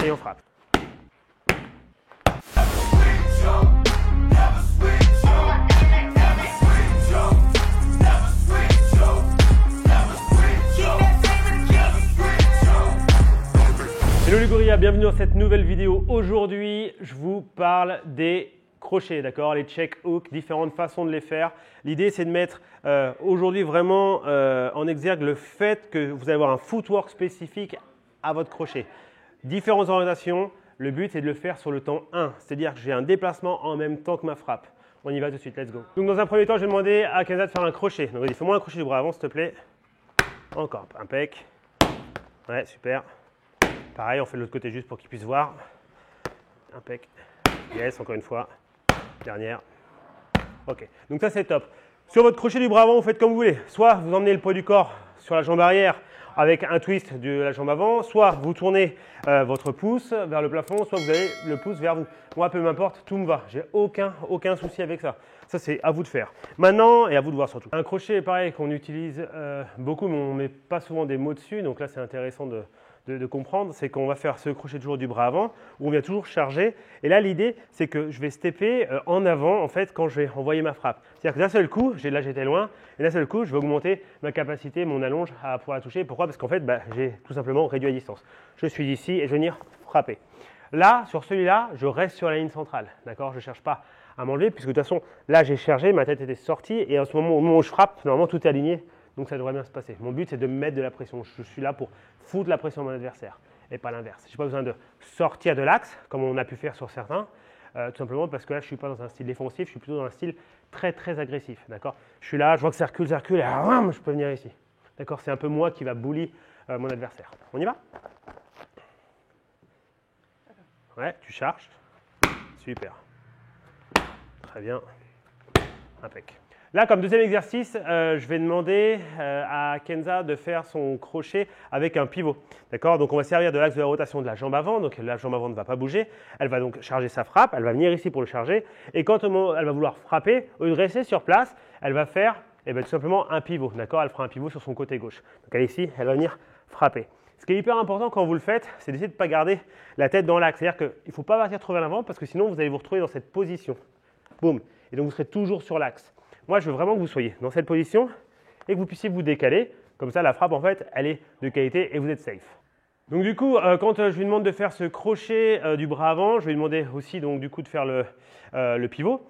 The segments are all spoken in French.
et on frappe. Hello les gorillas, bienvenue dans cette nouvelle vidéo. Aujourd'hui, je vous parle des crochets, d'accord, les check hooks, différentes façons de les faire. L'idée, c'est de mettre aujourd'hui vraiment en exergue le fait que vous allez avoir un footwork spécifique à votre crochet. Différentes orientations, le but, c'est de le faire sur le temps 1, c'est-à-dire que j'ai un déplacement en même temps que ma frappe. On y va tout de suite, let's go. Donc dans un premier temps, je vais demander à Kenza de faire un crochet. Donc vas-y, fais-moi un crochet du bras avant, s'il te plaît. Encore, impec. Ouais, super. Pareil, on fait de l'autre côté juste pour qu'il puisse voir. Impec. Yes, encore une fois. Dernière. Ok, donc ça c'est top. Sur votre crochet du bras avant, vous faites comme vous voulez. Soit vous emmenez le poids du corps sur la jambe arrière avec un twist de la jambe avant, soit vous tournez votre pouce vers le plafond, soit vous avez le pouce vers vous. Moi, peu m'importe, tout me va. J'ai aucun souci avec ça. Ça, c'est à vous de faire. Maintenant, et à vous de voir surtout. Un crochet, pareil, qu'on utilise beaucoup, mais on ne met pas souvent des mots dessus. Donc là, c'est intéressant de comprendre, c'est qu'on va faire ce crochet toujours du bras avant, où on vient toujours charger. Et là, l'idée, c'est que je vais stepper en avant, en fait, quand je vais envoyer ma frappe. C'est-à-dire que d'un seul coup, là j'étais loin, et d'un seul coup, je vais augmenter ma capacité, mon allonge à pouvoir la toucher. Pourquoi? Parce qu'en fait, j'ai tout simplement réduit la distance. Je suis ici et je vais venir frapper. Là, sur celui-là, je reste sur la ligne centrale, d'accord? Je ne cherche pas à m'enlever, puisque de toute façon, là, j'ai chargé, ma tête était sortie, et en ce moment, au moment où je frappe, normalement, tout est aligné. Donc ça devrait bien se passer. Mon but, c'est de mettre de la pression. Je suis là pour foutre la pression à mon adversaire et pas l'inverse. Je n'ai pas besoin de sortir de l'axe, comme on a pu faire sur certains, tout simplement parce que là, je ne suis pas dans un style défensif, je suis plutôt dans un style très agressif. D'accord? Je suis là, je vois que ça recule, et je peux venir ici. D'accord? C'est un peu moi qui va bully mon adversaire. On y va? Ouais, tu charges. Super. Très bien. Impec. Là, comme deuxième exercice, je vais demander à Kenza de faire son crochet avec un pivot. D'accord? Donc, on va servir de l'axe de la rotation de la jambe avant. Donc, la jambe avant ne va pas bouger. Elle va donc charger sa frappe. Elle va venir ici pour le charger. Et quand elle va vouloir frapper, au lieu de rester sur place, elle va faire tout simplement un pivot. D'accord? Elle fera un pivot sur son côté gauche. Donc, elle est ici, elle va venir frapper. Ce qui est hyper important quand vous le faites, c'est d'essayer de ne pas garder la tête dans l'axe. C'est-à-dire qu'il ne faut pas partir trop vers l'avant parce que sinon, vous allez vous retrouver dans cette position. Boum. Et donc, vous serez toujours sur l'axe. Moi, je veux vraiment que vous soyez dans cette position et que vous puissiez vous décaler. Comme ça, la frappe, en fait, elle est de qualité et vous êtes safe. Donc, du coup, quand je lui demande de faire ce crochet du bras avant, je lui demander aussi donc, du coup, de faire le pivot.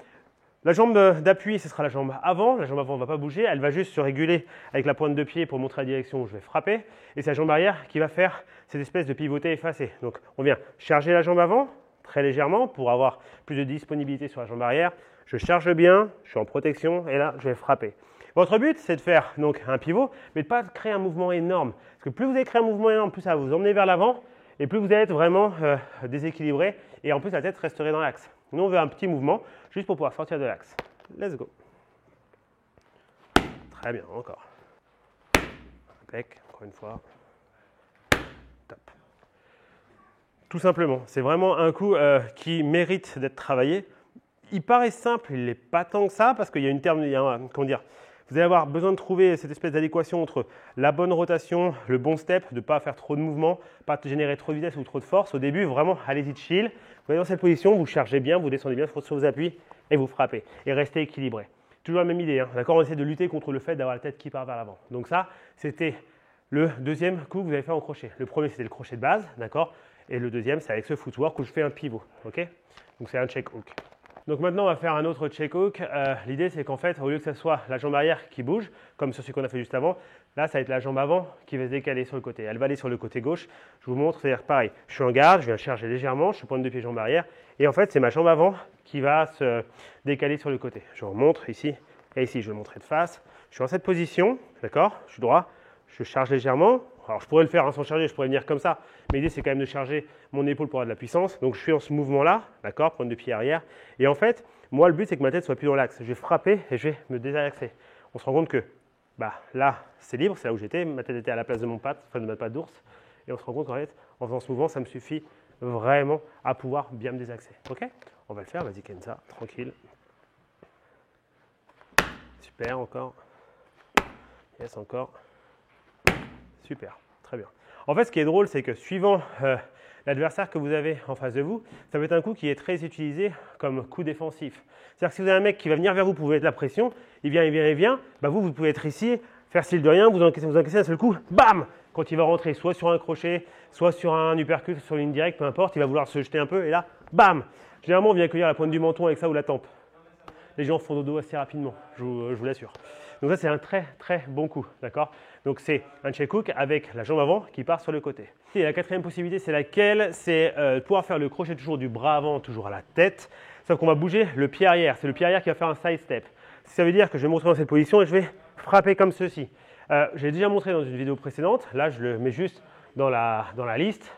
La jambe d'appui, ce sera la jambe avant. La jambe avant ne va pas bouger. Elle va juste se réguler avec la pointe de pied pour montrer la direction où je vais frapper. Et c'est la jambe arrière qui va faire cette espèce de pivoté effacé. Donc, on vient charger la jambe avant très légèrement pour avoir plus de disponibilité sur la jambe arrière. Je charge bien, je suis en protection et là, je vais frapper. Votre but, c'est de faire donc un pivot, mais de ne pas créer un mouvement énorme. Parce que plus vous allez créer un mouvement énorme, plus ça va vous emmener vers l'avant et plus vous allez être vraiment déséquilibré et en plus, la tête resterait dans l'axe. Nous, on veut un petit mouvement juste pour pouvoir sortir de l'axe. Let's go. Très bien, encore. Impec, encore une fois. Top. Tout simplement, c'est vraiment un coup qui mérite d'être travaillé. Il paraît simple, il n'est pas tant que ça parce qu'il y a comment dire, vous allez avoir besoin de trouver cette espèce d'adéquation entre la bonne rotation, le bon step, de ne pas faire trop de mouvements, pas générer trop de vitesse ou trop de force. Au début, vraiment, allez-y chill. Vous êtes dans cette position, vous chargez bien, vous descendez bien sur vos appuis et vous frappez. Et restez équilibré. Toujours la même idée, hein, d'accord? On essaie de lutter contre le fait d'avoir la tête qui part vers l'avant. Donc ça, c'était le deuxième coup que vous avez fait en crochet. Le premier, c'était le crochet de base, d'accord? Et le deuxième, c'est avec ce footwork où je fais un pivot, ok? Donc c'est un check hook. Donc maintenant, on va faire un autre check hook. L'idée, c'est qu'en fait, au lieu que ce soit la jambe arrière qui bouge, comme sur ce qu'on a fait juste avant, là, ça va être la jambe avant qui va se décaler sur le côté. Elle va aller sur le côté gauche. Je vous montre, c'est-à-dire pareil, je suis en garde, je viens charger légèrement, je suis pointe de pied, jambe arrière. Et en fait, c'est ma jambe avant qui va se décaler sur le côté. Je vous remontre ici et ici, je vais le montrer de face. Je suis dans cette position, d'accord? Je suis droit, je charge légèrement. Alors, je pourrais le faire sans charger, je pourrais venir comme ça. Mais l'idée, c'est quand même de charger mon épaule pour avoir de la puissance. Donc, je suis dans ce mouvement-là, d'accord, pointe de pied arrière. Et en fait, moi, le but, c'est que ma tête soit plus dans l'axe. Je vais frapper et je vais me désaxer. On se rend compte que là, c'est libre, c'est là où j'étais. Ma tête était à la place de mon patte, enfin de ma patte d'ours. Et on se rend compte qu'en fait, en faisant ce mouvement, ça me suffit vraiment à pouvoir bien me désaxer. Ok? On va le faire, vas-y Kenza, tranquille. Super, encore. Yes, encore. Super, très bien. En fait, ce qui est drôle, c'est que suivant la l'adversaire que vous avez en face de vous, ça peut être un coup qui est très utilisé comme coup défensif. C'est-à-dire que si vous avez un mec qui va venir vers vous pour vous mettre la pression, il vient, bah vous pouvez être ici, faire style de rien, vous encaissez un seul coup, bam! Quand il va rentrer soit sur un crochet, soit sur un uppercut, sur une directe, peu importe, il va vouloir se jeter un peu et là, bam! Généralement, on vient accueillir la pointe du menton avec ça ou la tempe. Les gens font dodo assez rapidement, je vous l'assure. Donc ça, c'est un très très bon coup, d'accord? Donc c'est un check hook avec la jambe avant qui part sur le côté. Et la quatrième possibilité, c'est laquelle? C'est pouvoir faire le crochet toujours du bras avant, toujours à la tête, sauf qu'on va bouger le pied arrière. C'est le pied arrière qui va faire un side step. Ça veut dire que je vais me retrouver dans cette position et je vais frapper comme ceci. J'ai déjà montré dans une vidéo précédente, là je le mets juste dans la liste.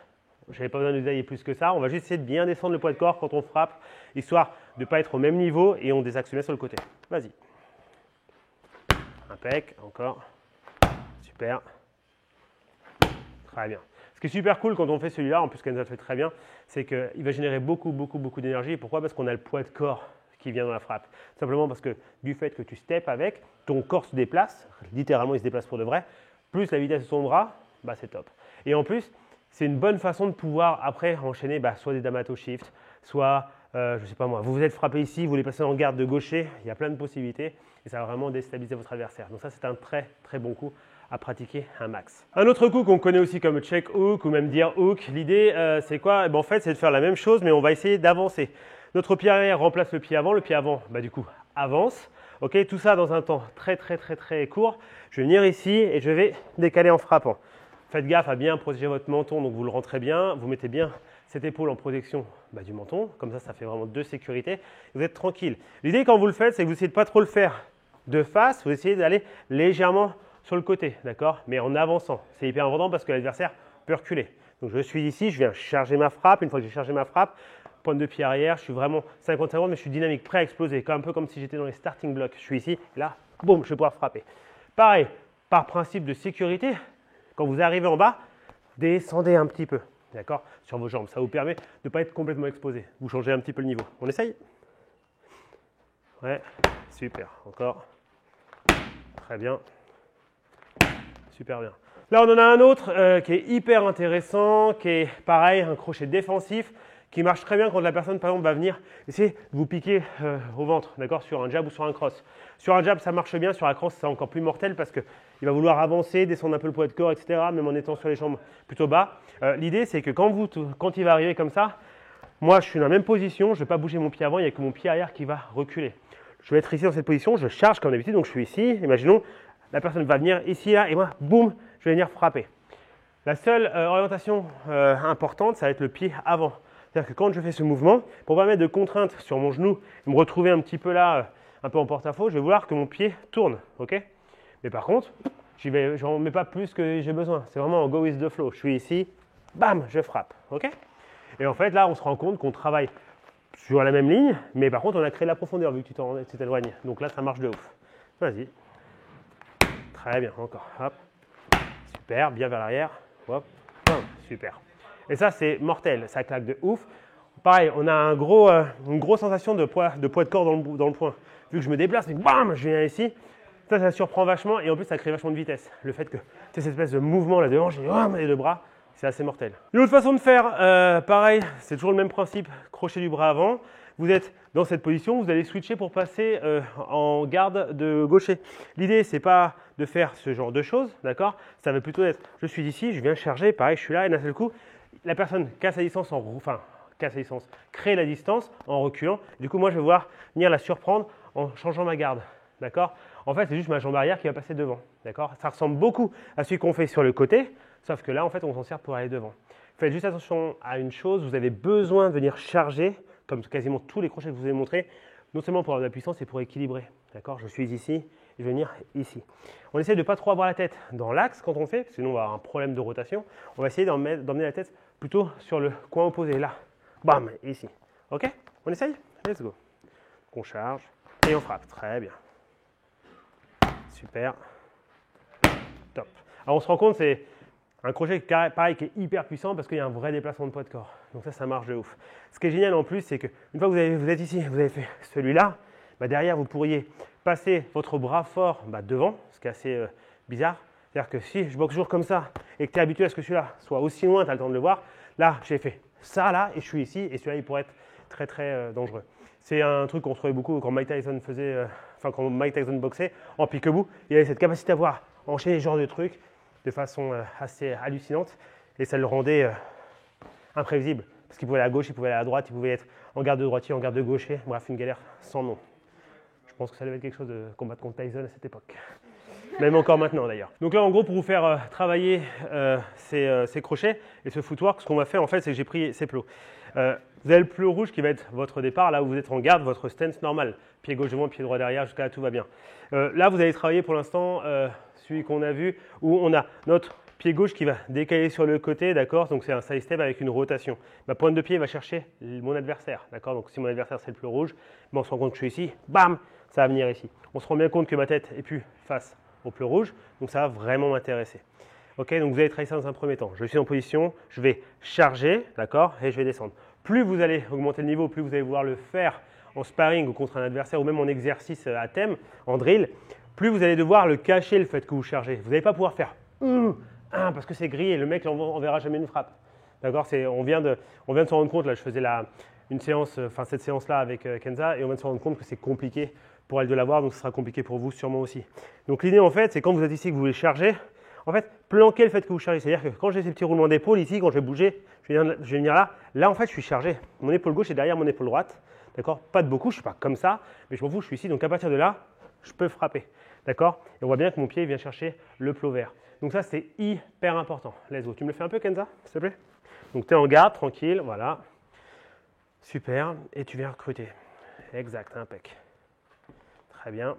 Je n'avais pas besoin de détailler plus que ça. On va juste essayer de bien descendre le poids de corps quand on frappe, histoire de ne pas être au même niveau et on désaxe le nez sur le côté. Vas-y. Impec, encore. Super. Très bien. Ce qui est super cool quand on fait celui-là, en plus Kenza le fait très bien, c'est qu'il va générer beaucoup d'énergie. Pourquoi? Parce qu'on a le poids de corps qui vient dans la frappe. Simplement parce que du fait que tu steps avec, ton corps se déplace, littéralement il se déplace pour de vrai, plus la vitesse de ton bras, bah c'est top. Et en plus, c'est une bonne façon de pouvoir après enchaîner soit des Damato shift, soit, je ne sais pas moi, vous êtes frappé ici, vous voulez passer en garde de gaucher, il y a plein de possibilités et ça va vraiment déstabiliser votre adversaire. Donc ça, c'est un très très bon coup à pratiquer un max. Un autre coup qu'on connaît aussi comme check hook ou même deer hook, l'idée c'est quoi? En fait, c'est de faire la même chose mais on va essayer d'avancer. Notre pied arrière remplace le pied avant du coup avance. Ok, tout ça dans un temps très court. Je vais venir ici et je vais décaler en frappant. Faites gaffe à bien protéger votre menton, donc vous le rentrez bien, vous mettez bien cette épaule en protection du menton, comme ça fait vraiment deux sécurités, vous êtes tranquille. L'idée quand vous le faites, c'est que vous essayez de pas trop le faire de face, vous essayez d'aller légèrement sur le côté, d'accord, mais en avançant. C'est hyper important parce que l'adversaire peut reculer. Donc je suis ici, je viens charger ma frappe, une fois que j'ai chargé ma frappe, pointe de pied arrière, je suis vraiment 50-50, mais je suis dynamique, prêt à exploser, un peu comme si j'étais dans les starting blocks. Je suis ici, et là, boum, je vais pouvoir frapper. Pareil, par principe de sécurité, quand vous arrivez en bas, descendez un petit peu, d'accord, sur vos jambes. Ça vous permet de ne pas être complètement exposé. Vous changez un petit peu le niveau. On essaye? Ouais, super, encore. Très bien. Super bien. Là, on en a un autre qui est hyper intéressant, qui est pareil, un crochet défensif, qui marche très bien quand la personne, par exemple, va venir essayer de vous piquer au ventre, d'accord, sur un jab ou sur un cross. Sur un jab, ça marche bien, sur un cross, c'est encore plus mortel parce qu'il va vouloir avancer, descendre un peu le poids de corps, etc., même en étant sur les jambes plutôt bas. L'idée, c'est que quand il va arriver comme ça, moi, je suis dans la même position, je ne vais pas bouger mon pied avant, il n'y a que mon pied arrière qui va reculer. Je vais être ici dans cette position, je charge comme d'habitude, donc je suis ici, imaginons, la personne va venir ici, là, et moi, boum, je vais venir frapper. La seule orientation importante, ça va être le pied avant. C'est-à-dire que quand je fais ce mouvement, pour pas mettre de contrainte sur mon genou et me retrouver un petit peu là, un peu en porte-à-faux, je vais vouloir que mon pied tourne, ok? Mais par contre, je n'en mets pas plus que j'ai besoin. C'est vraiment en go with the flow. Je suis ici, bam, je frappe, ok? Et en fait, là, on se rend compte qu'on travaille sur la même ligne, mais par contre, on a créé la profondeur vu que tu t'éloignes. Donc là, ça marche de ouf. Vas-y. Très bien, encore. Hop. Super, bien vers l'arrière. Hop. Super. Et ça, c'est mortel. Ça claque de ouf. Pareil, on a une grosse sensation de poids de corps dans le point. Vu que je me déplace, et bam, je viens ici. Ça surprend vachement et en plus, ça crée vachement de vitesse. Le fait que c'est cette espèce de mouvement là devant, j'ai les deux bras, c'est assez mortel. Une autre façon de faire, pareil, c'est toujours le même principe. Crochet du bras avant. Vous êtes dans cette position, vous allez switcher pour passer en garde de gaucher. L'idée, c'est pas de faire ce genre de choses, d'accord? Ça va plutôt être, je suis ici, je viens charger, pareil, je suis là et d'un seul coup, la personne casse la distance crée la distance en reculant. Du coup, moi, je vais voir venir la surprendre en changeant ma garde, d'accord? En fait, c'est juste ma jambe arrière qui va passer devant, d'accord? Ça ressemble beaucoup à celui qu'on fait sur le côté, sauf que là, en fait, on s'en sert pour aller devant. Faites juste attention à une chose, vous avez besoin de venir charger, comme quasiment tous les crochets que je vous ai montrés, non seulement pour avoir de la puissance, et pour équilibrer, d'accord? Je suis ici, et je vais venir ici. On essaie de ne pas trop avoir la tête dans l'axe quand on fait, sinon on va avoir un problème de rotation. On va essayer d'emmener la tête plutôt sur le coin opposé, là. Bam, ici. Ok? On essaye? Let's go. On charge et on frappe. Très bien. Super. Top. Alors on se rend compte, c'est un crochet pareil qui est hyper puissant parce qu'il y a un vrai déplacement de poids de corps. Donc ça marche de ouf. Ce qui est génial en plus, c'est qu'une fois que vous êtes ici, vous avez fait celui-là, derrière vous pourriez passer votre bras fort devant, ce qui est assez bizarre. C'est-à-dire que si je boxe toujours comme ça et que tu es habitué à ce que celui-là soit aussi loin, tu as le temps de le voir. Là, j'ai fait ça là et je suis ici et celui-là il pourrait être très très dangereux. C'est un truc qu'on trouvait beaucoup quand Mike Tyson faisait, quand Mike Tyson boxait en pique-bout. Il avait cette capacité à voir enchaîner ce genre de trucs de façon assez hallucinante et ça le rendait imprévisible parce qu'il pouvait aller à gauche, il pouvait aller à droite, il pouvait être en garde de droitier, en garde de gaucher, bref une galère sans nom. Je pense que ça devait être quelque chose de combattre contre Tyson à cette époque. Même encore maintenant d'ailleurs. Donc là en gros pour vous faire travailler ces crochets et ce footwork, ce qu'on va faire en fait c'est que j'ai pris ces plots. Vous avez le plot rouge qui va être votre départ, là où vous êtes en garde, votre stance normal. Pied gauche devant, pied droit derrière, jusqu'à là tout va bien. Là vous allez travailler pour l'instant celui qu'on a vu où on a notre pied gauche qui va décaler sur le côté, d'accord? Donc c'est un side step avec une rotation. Ma pointe de pied va chercher mon adversaire, d'accord? Donc si mon adversaire c'est le plot rouge, ben, on se rend compte que je suis ici, bam, ça va venir ici. On se rend bien compte que ma tête est plus face au plot rouge, donc ça va vraiment m'intéresser. Ok, donc vous allez travailler ça dans un premier temps. Je suis en position, je vais charger, d'accord, et je vais descendre. Plus vous allez augmenter le niveau, plus vous allez vouloir le faire en sparring ou contre un adversaire ou même en exercice à thème, en drill, plus vous allez devoir le cacher le fait que vous chargez. Vous n'allez pas pouvoir faire parce que c'est grillé, le mec on verra jamais une frappe. D'accord, on vient de s'en rendre compte, là je faisais une séance, cette séance-là avec Kenza et on vient de se rendre compte que c'est compliqué pour elle de l'avoir, donc ce sera compliqué pour vous sûrement aussi. Donc l'idée en fait, c'est quand vous êtes ici que vous voulez charger, en fait, planquer le fait que vous chargez. C'est-à-dire que quand j'ai ces petits roulements d'épaule ici, quand je vais bouger, je vais venir là en fait je suis chargé. Mon épaule gauche est derrière mon épaule droite, d'accord? Pas de beaucoup, je ne suis pas comme ça, mais je m'en fous, je suis ici, donc à partir de là, je peux frapper, d'accord? Et on voit bien que mon pied vient chercher le plot vert. Donc ça c'est hyper important. Let's go. Tu me le fais un peu Kenza, s'il te plaît? Donc tu es en garde, tranquille, voilà. Super, et tu viens recruter. Exact, impec. Très bien.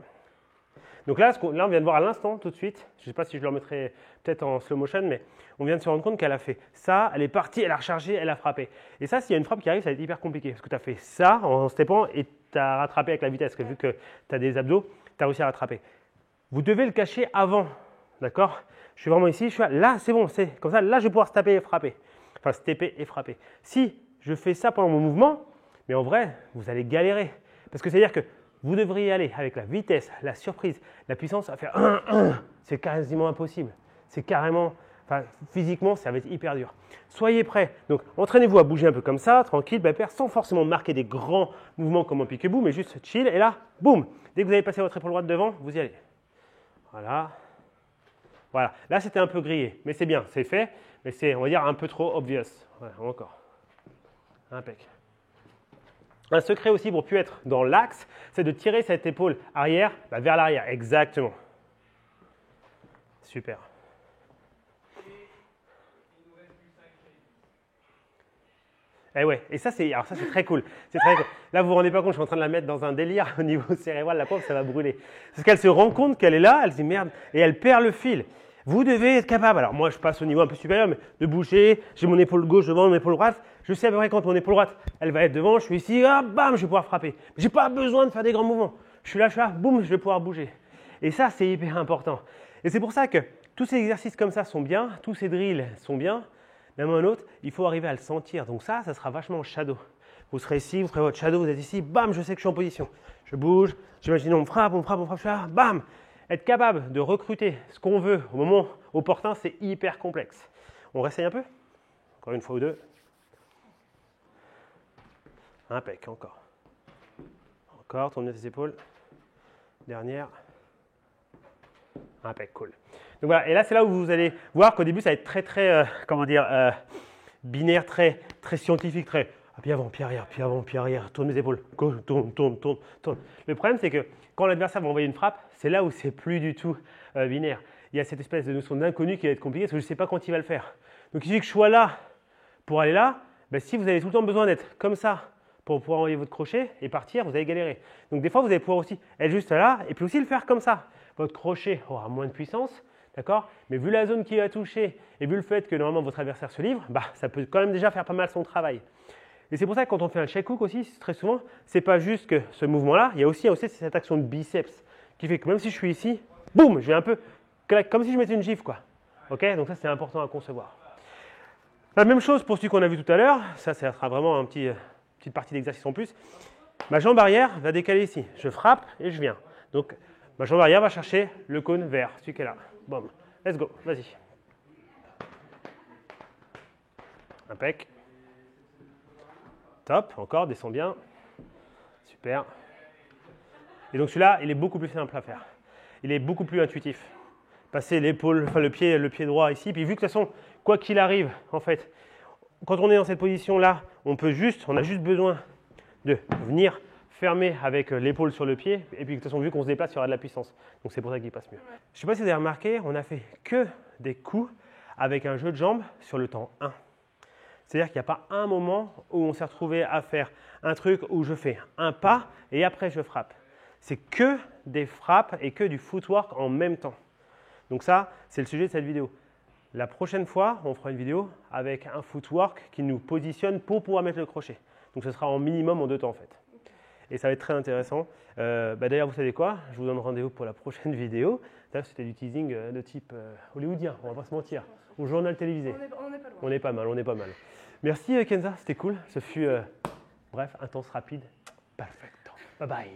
Donc là, on vient de voir à l'instant, tout de suite, je ne sais pas si je le remettrai peut-être en slow motion, mais on vient de se rendre compte qu'elle a fait ça, elle est partie, elle a rechargé, elle a frappé. Et ça, s'il y a une frappe qui arrive, ça va être hyper compliqué, parce que tu as fait ça en steppant et tu as rattrapé avec la vitesse, parce que vu que tu as des abdos, tu as réussi à rattraper. Vous devez le cacher avant, d'accord? Je suis vraiment ici, je suis là, c'est bon, c'est comme ça, là je vais pouvoir stepper et frapper. Enfin, stepper et frapper. Si je fais ça pendant mon mouvement, mais en vrai, vous allez galérer. Parce que c'est-à-dire que vous devriez aller avec la vitesse, la surprise, la puissance à faire 1, c'est quasiment impossible. C'est carrément, physiquement, ça va être hyper dur. Soyez prêts. Donc, entraînez-vous à bouger un peu comme ça, tranquille, sans forcément marquer des grands mouvements comme un pique-bout, mais juste chill. Et là, boum, dès que vous avez passé votre épaule droite devant, vous y allez. Voilà. Voilà. Là, c'était un peu grillé, mais c'est bien, c'est fait, mais c'est, on va dire, un peu trop obvious. Voilà, encore. Impec. Un secret aussi pour plus être dans l'axe, c'est de tirer cette épaule arrière vers l'arrière. Exactement. Super. Et ouais, et ça c'est très cool. C'est très cool. Là vous vous rendez pas compte, je suis en train de la mettre dans un délire au niveau cérébral, la pauvre ça va brûler. Parce qu'elle se rend compte qu'elle est là, elle se dit merde et elle perd le fil. Vous devez être capable, alors moi je passe au niveau un peu supérieur, mais de bouger, j'ai mon épaule gauche devant mon épaule droite, je sais à peu près quand mon épaule droite elle va être devant, je suis ici, bam, je vais pouvoir frapper. J'ai pas besoin de faire des grands mouvements. Je suis là, boum, je vais pouvoir bouger. Et ça c'est hyper important. Et c'est pour ça que tous ces exercices comme ça sont bien, tous ces drills sont bien. Même un autre, il faut arriver à le sentir. Donc ça sera vachement en shadow. Vous serez ici, vous ferez votre shadow, vous êtes ici, bam, je sais que je suis en position. Je bouge, j'imagine on frappe, je suis là, bam. Être capable de recruter ce qu'on veut au moment opportun, c'est hyper complexe. On réessaye un peu? Encore une fois ou deux. Impec, encore. Encore, tourne bien tes épaules. Dernière. Impec, cool. Donc voilà, et là c'est là où vous allez voir qu'au début ça va être très binaire, très scientifique, très pied avant, pied arrière, tourne mes épaules, gauche, tourne. Le problème c'est que quand l'adversaire va envoyer une frappe, c'est là où c'est plus du tout binaire. Il y a cette espèce de notion d'inconnu qui va être compliquée parce que je ne sais pas quand il va le faire. Donc il suffit que je sois là pour aller là, si vous avez tout le temps besoin d'être comme ça pour pouvoir envoyer votre crochet et partir, vous allez galérer. Donc des fois vous allez pouvoir aussi être juste là et puis aussi le faire comme ça. Votre crochet aura moins de puissance. D'accord? Mais vu la zone qui va toucher et vu le fait que normalement votre adversaire se livre, ça peut quand même déjà faire pas mal son travail. Et c'est pour ça que quand on fait un check hook aussi, très souvent, ce n'est pas juste que ce mouvement-là, il y a aussi cette action de biceps qui fait que même si je suis ici, boum, je vais un peu, comme si je mettais une gifle, quoi. Ok? Donc ça c'est important à concevoir. La même chose pour celui qu'on a vu tout à l'heure, ça sera vraiment une petite partie d'exercice en plus. Ma jambe arrière va décaler ici, je frappe et je viens. Donc ma jambe arrière va chercher le cône vert, celui qui est là. Bon, let's go, vas-y. Impec. Top, encore, descends bien. Super. Et donc celui-là, il est beaucoup plus simple à faire. Il est beaucoup plus intuitif. Passer l'épaule, enfin le pied droit ici. Puis vu que de toute façon, quoi qu'il arrive, en fait, quand on est dans cette position-là, on a juste besoin de venir fermer avec l'épaule sur le pied. Et puis de toute façon, vu qu'on se déplace, il y aura de la puissance. Donc c'est pour ça qu'il passe mieux. Je ne sais pas si vous avez remarqué, on a fait que des coups avec un jeu de jambes sur le temps 1. C'est-à-dire qu'il n'y a pas un moment où on s'est retrouvé à faire un truc où je fais un pas et après je frappe. C'est que des frappes et que du footwork en même temps. Donc ça, c'est le sujet de cette vidéo. La prochaine fois, on fera une vidéo avec un footwork qui nous positionne pour pouvoir mettre le crochet. Donc ce sera en minimum en 2 temps en fait. Et ça va être très intéressant. D'ailleurs, vous savez quoi? Je vous donne rendez-vous pour la prochaine vidéo. C'était du teasing de type hollywoodien, on ne va pas se mentir. Au journal télévisé. On est pas loin. On est pas mal. Merci Kenza, c'était cool. Ce fut, bref, intense, rapide. Perfecto. Bye bye.